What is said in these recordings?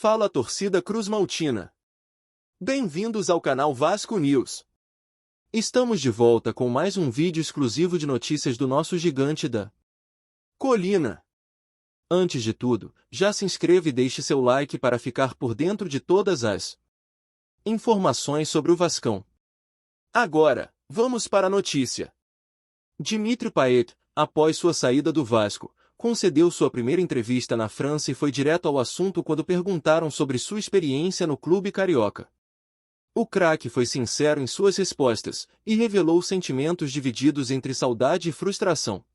Fala torcida cruzmaltina. Bem-vindos ao canal Vasco News. Estamos de volta com mais um vídeo exclusivo de notícias do nosso gigante da colina. Antes de tudo, já se inscreva e deixe seu like para ficar por dentro de todas as informações sobre o Vascão. Agora, vamos para a notícia. Dimitri Payet, após sua saída do Vasco, concedeu sua primeira entrevista na França e foi direto ao assunto quando perguntaram sobre sua experiência no clube carioca. O craque foi sincero em suas respostas e revelou sentimentos divididos entre saudade e frustração.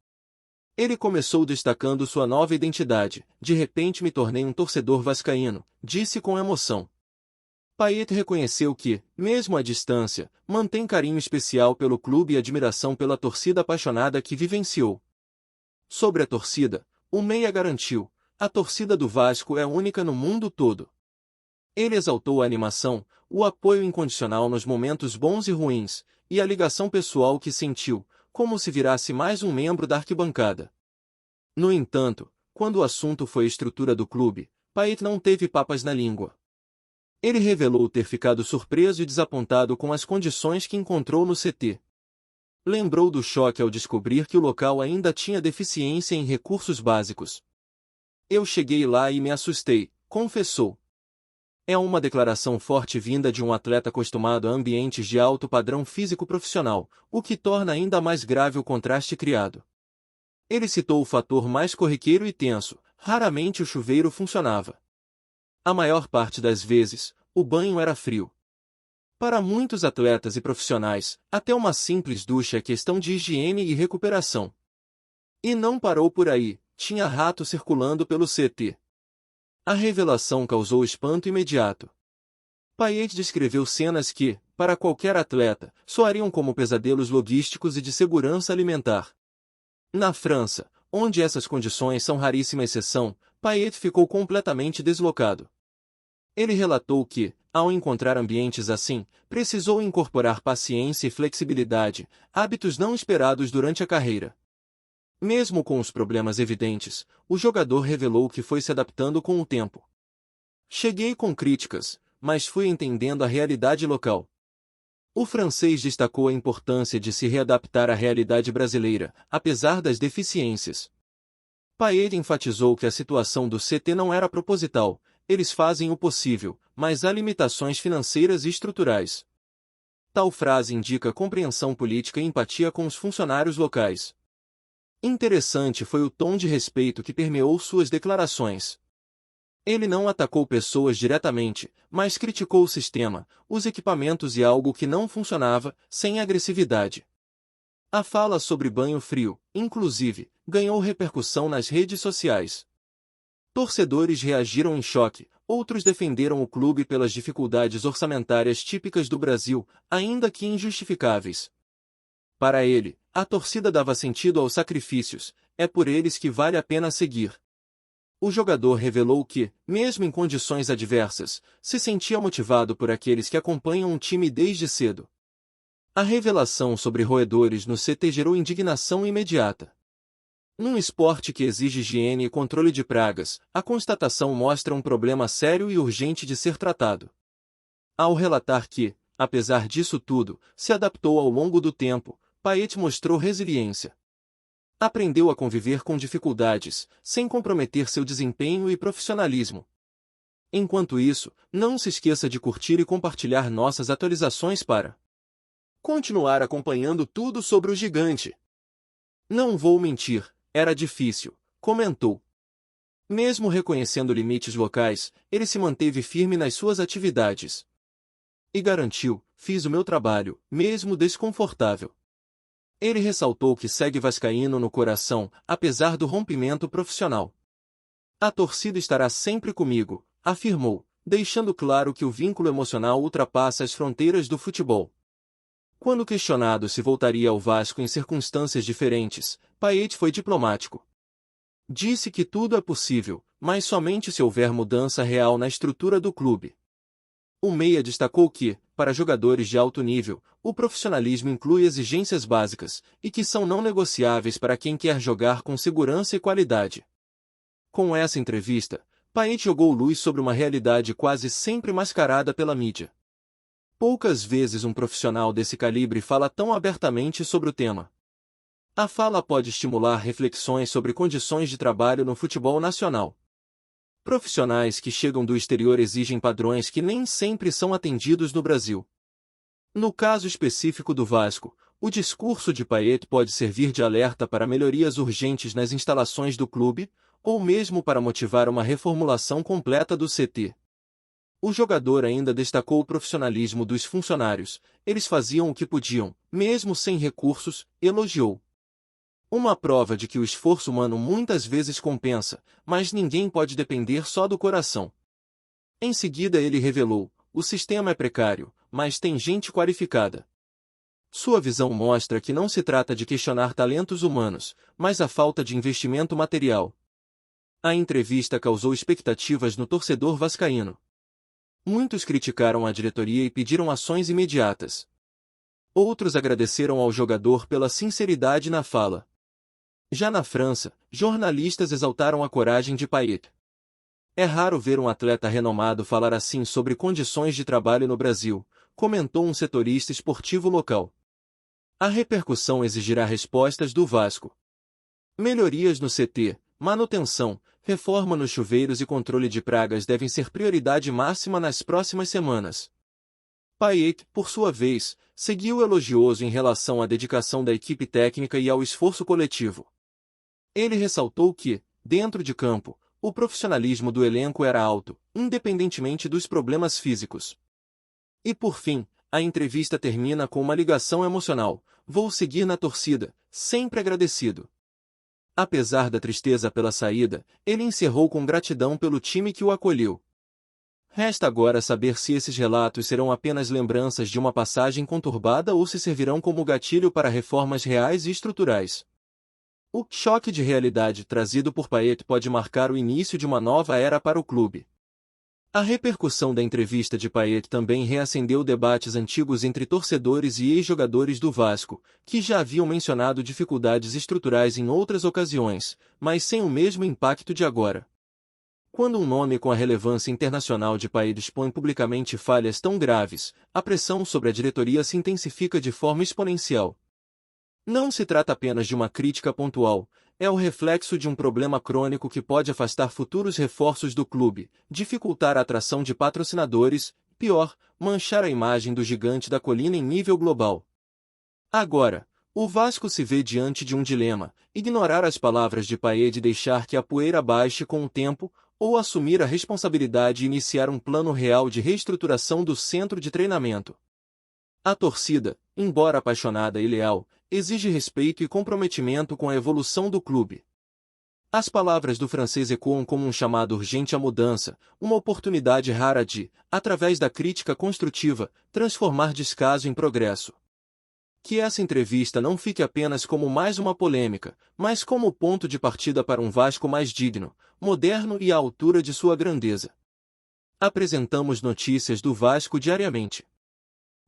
Ele começou destacando sua nova identidade: "De repente me tornei um torcedor vascaíno", disse com emoção. Payet reconheceu que, mesmo à distância, mantém carinho especial pelo clube e admiração pela torcida apaixonada que vivenciou. Sobre a torcida, o meia garantiu: "A torcida do Vasco é única no mundo todo." Ele exaltou a animação, o apoio incondicional nos momentos bons e ruins, e a ligação pessoal que sentiu, como se virasse mais um membro da arquibancada. No entanto, quando o assunto foi a estrutura do clube, Payet não teve papas na língua. Ele revelou ter ficado surpreso e desapontado com as condições que encontrou no CT. Lembrou do choque ao descobrir que o local ainda tinha deficiência em recursos básicos. "Eu cheguei lá e me assustei", confessou. É uma declaração forte vinda de um atleta acostumado a ambientes de alto padrão físico profissional, o que torna ainda mais grave o contraste criado. Ele citou o fator mais corriqueiro e tenso: raramente o chuveiro funcionava. A maior parte das vezes, o banho era frio. Para muitos atletas e profissionais, até uma simples ducha é questão de higiene e recuperação. E não parou por aí, tinha rato circulando pelo CT. A revelação causou espanto imediato. Payet descreveu cenas que, para qualquer atleta, soariam como pesadelos logísticos e de segurança alimentar. Na França, onde essas condições são raríssima exceção, Payet ficou completamente deslocado. Ele relatou que, ao encontrar ambientes assim, precisou incorporar paciência e flexibilidade, hábitos não esperados durante a carreira. Mesmo com os problemas evidentes, o jogador revelou que foi se adaptando com o tempo. "Cheguei com críticas, mas fui entendendo a realidade local." O francês destacou a importância de se readaptar à realidade brasileira, apesar das deficiências. Payet enfatizou que a situação do CT não era proposital: "Eles fazem o possível, mas há limitações financeiras e estruturais." Tal frase indica compreensão política e empatia com os funcionários locais. Interessante foi o tom de respeito que permeou suas declarações. Ele não atacou pessoas diretamente, mas criticou o sistema, os equipamentos e algo que não funcionava, sem agressividade. A fala sobre banho frio, inclusive, ganhou repercussão nas redes sociais. Torcedores reagiram em choque, outros defenderam o clube pelas dificuldades orçamentárias típicas do Brasil, ainda que injustificáveis. Para ele, a torcida dava sentido aos sacrifícios: "É por eles que vale a pena seguir." O jogador revelou que, mesmo em condições adversas, se sentia motivado por aqueles que acompanham um time desde cedo. A revelação sobre roedores no CT gerou indignação imediata. Num esporte que exige higiene e controle de pragas, a constatação mostra um problema sério e urgente de ser tratado. Ao relatar que, apesar disso tudo, se adaptou ao longo do tempo, Payet mostrou resiliência. Aprendeu a conviver com dificuldades, sem comprometer seu desempenho e profissionalismo. Enquanto isso, não se esqueça de curtir e compartilhar nossas atualizações para continuar acompanhando tudo sobre o gigante. "Não vou mentir, era difícil", comentou. Mesmo reconhecendo limites locais, ele se manteve firme nas suas atividades. E garantiu: "Fiz o meu trabalho, mesmo desconfortável." Ele ressaltou que segue vascaíno no coração, apesar do rompimento profissional. "A torcida estará sempre comigo", afirmou, deixando claro que o vínculo emocional ultrapassa as fronteiras do futebol. Quando questionado se voltaria ao Vasco em circunstâncias diferentes, Payet foi diplomático. Disse que tudo é possível, mas somente se houver mudança real na estrutura do clube. O meia destacou que, para jogadores de alto nível, o profissionalismo inclui exigências básicas, e que são não negociáveis para quem quer jogar com segurança e qualidade. Com essa entrevista, Payet jogou luz sobre uma realidade quase sempre mascarada pela mídia. Poucas vezes um profissional desse calibre fala tão abertamente sobre o tema. A fala pode estimular reflexões sobre condições de trabalho no futebol nacional. Profissionais que chegam do exterior exigem padrões que nem sempre são atendidos no Brasil. No caso específico do Vasco, o discurso de Payet pode servir de alerta para melhorias urgentes nas instalações do clube, ou mesmo para motivar uma reformulação completa do CT. O jogador ainda destacou o profissionalismo dos funcionários, eles faziam o que podiam, mesmo sem recursos, elogiou. Uma prova de que o esforço humano muitas vezes compensa, mas ninguém pode depender só do coração. Em seguida ele revelou, o sistema é precário, mas tem gente qualificada. Sua visão mostra que não se trata de questionar talentos humanos, mas a falta de investimento material. A entrevista causou expectativas no torcedor vascaíno. Muitos criticaram a diretoria e pediram ações imediatas. Outros agradeceram ao jogador pela sinceridade na fala. Já na França, jornalistas exaltaram a coragem de Payet. É raro ver um atleta renomado falar assim sobre condições de trabalho no Brasil, comentou um setorista esportivo local. A repercussão exigirá respostas do Vasco. Melhorias no CT, manutenção, reforma nos chuveiros e controle de pragas devem ser prioridade máxima nas próximas semanas. Payet, por sua vez, seguiu elogioso em relação à dedicação da equipe técnica e ao esforço coletivo. Ele ressaltou que, dentro de campo, o profissionalismo do elenco era alto, independentemente dos problemas físicos. E por fim, a entrevista termina com uma ligação emocional. Vou seguir na torcida, sempre agradecido. Apesar da tristeza pela saída, ele encerrou com gratidão pelo time que o acolheu. Resta agora saber se esses relatos serão apenas lembranças de uma passagem conturbada ou se servirão como gatilho para reformas reais e estruturais. O choque de realidade trazido por Payet pode marcar o início de uma nova era para o clube. A repercussão da entrevista de Payet também reacendeu debates antigos entre torcedores e ex-jogadores do Vasco, que já haviam mencionado dificuldades estruturais em outras ocasiões, mas sem o mesmo impacto de agora. Quando um nome com a relevância internacional de Payet expõe publicamente falhas tão graves, a pressão sobre a diretoria se intensifica de forma exponencial. Não se trata apenas de uma crítica pontual, é o reflexo de um problema crônico que pode afastar futuros reforços do clube, dificultar a atração de patrocinadores, pior, manchar a imagem do gigante da colina em nível global. Agora, o Vasco se vê diante de um dilema: ignorar as palavras de Payet e deixar que a poeira baixe com o tempo, ou assumir a responsabilidade e iniciar um plano real de reestruturação do centro de treinamento. A torcida, embora apaixonada e leal, exige respeito e comprometimento com a evolução do clube. As palavras do francês ecoam como um chamado urgente à mudança, uma oportunidade rara de, através da crítica construtiva, transformar descaso em progresso. Que essa entrevista não fique apenas como mais uma polêmica, mas como ponto de partida para um Vasco mais digno, moderno e à altura de sua grandeza. Apresentamos notícias do Vasco diariamente.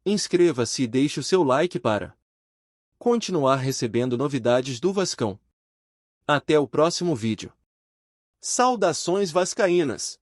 Inscreva-se e deixe o seu like para continuar recebendo novidades do Vascão. Até o próximo vídeo. Saudações vascaínas!